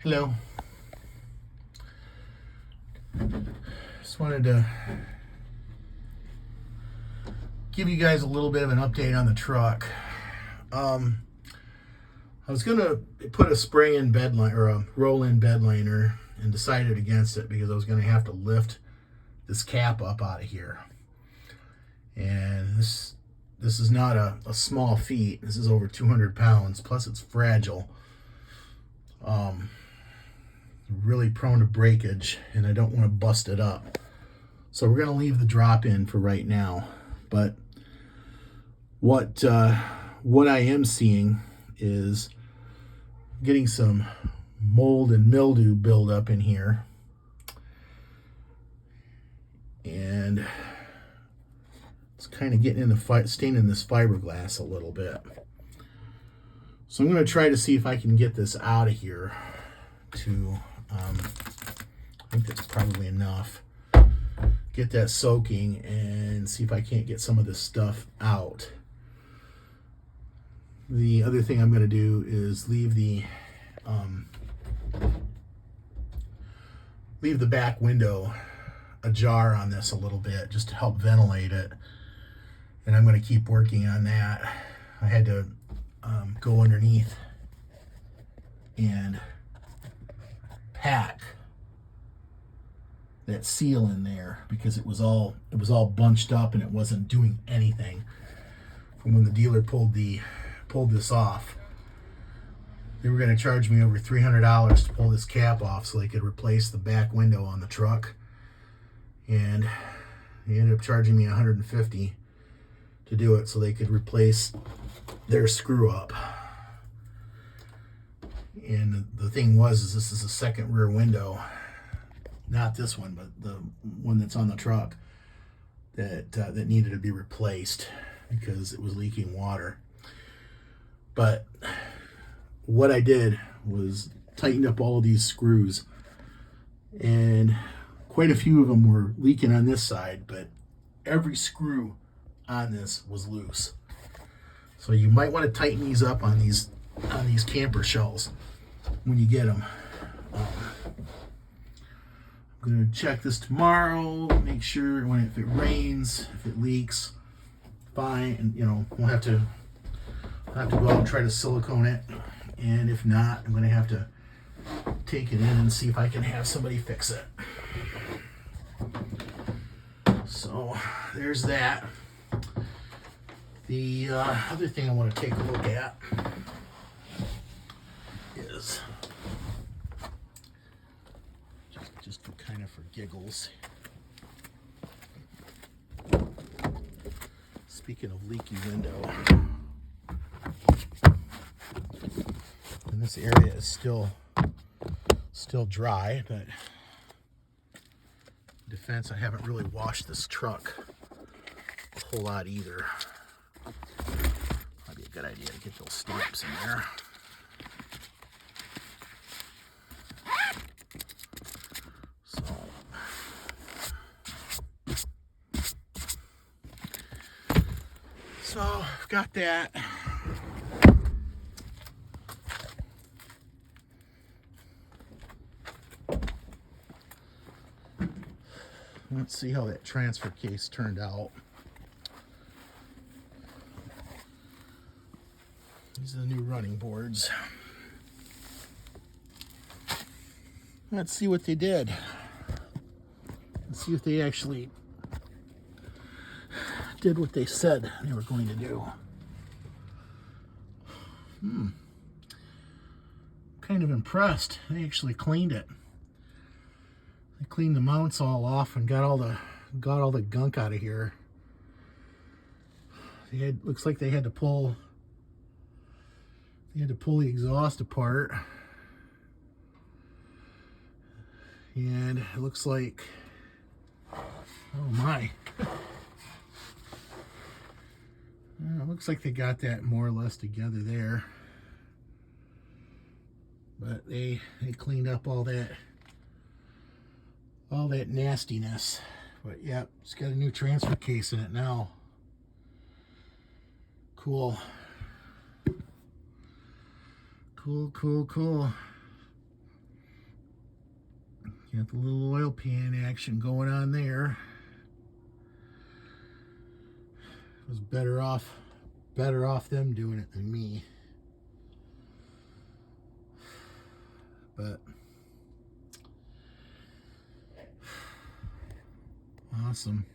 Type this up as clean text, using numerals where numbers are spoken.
Hello. Just wanted to give you guys a little bit of an update on the truck. I was gonna put a spray-in bed line or a roll-in bed liner and decided against it because I was gonna have to lift this cap up out of here. And this is not a small feat. This is over 200 pounds, plus it's fragile. Really prone to breakage, and I don't want to bust it up. So we're going to leave the drop in for right now. But what I am seeing is getting some mold and mildew buildup in here. And it's kind of getting in the staining this fiberglass a little bit. So I'm going to try to see if I can get this out of here to, I think that's probably enough. Get that soaking and see if I can't get some of this stuff out. The other thing I'm going to do is leave the back window ajar on this a little bit just to help ventilate it. And I'm going to keep working on that. I had to go underneath and pack that seal in there because it was all bunched up and it wasn't doing anything. From when the dealer pulled this off, they were going to charge me over $300 to pull this cap off so they could replace the back window on the truck, and they ended up charging me $150 to do it so they could replace their screw up. And the thing is this is a second rear window, not this one, but the one that's on the truck that needed to be replaced because it was leaking water. But what I did was tightened up all of these screws, and quite a few of them were leaking on this side, but every screw on this was loose. So you might want to tighten these up on these camper shells when you get them. I'm going to check this tomorrow, make sure if it rains, if it leaks, fine, and we'll have to go out and try to silicone it. And if not, I'm going to have to take it in and see if I can have somebody fix it. So there's that. The other thing I want to take a look at is just kind of for giggles. Speaking of leaky window, and this area is still dry, but in defense, I haven't really washed this truck a whole lot either. Might be a good idea to get those stamps in there. So I've got that. Let's see how that transfer case turned out. These are the new running boards. Let's see what they did. Let's see if they actually did what they said they were going to do. Kind of impressed. They actually cleaned it. They cleaned the mounts all off and got all the gunk out of here. Looks like they had to pull the exhaust apart. And it looks like, oh my. It looks like they got that more or less together there. But they cleaned up all that nastiness. But yeah, it's got a new transfer case in it now. Cool. Cool. Got the little oil pan action going on there. It was better off them doing it than me. But awesome.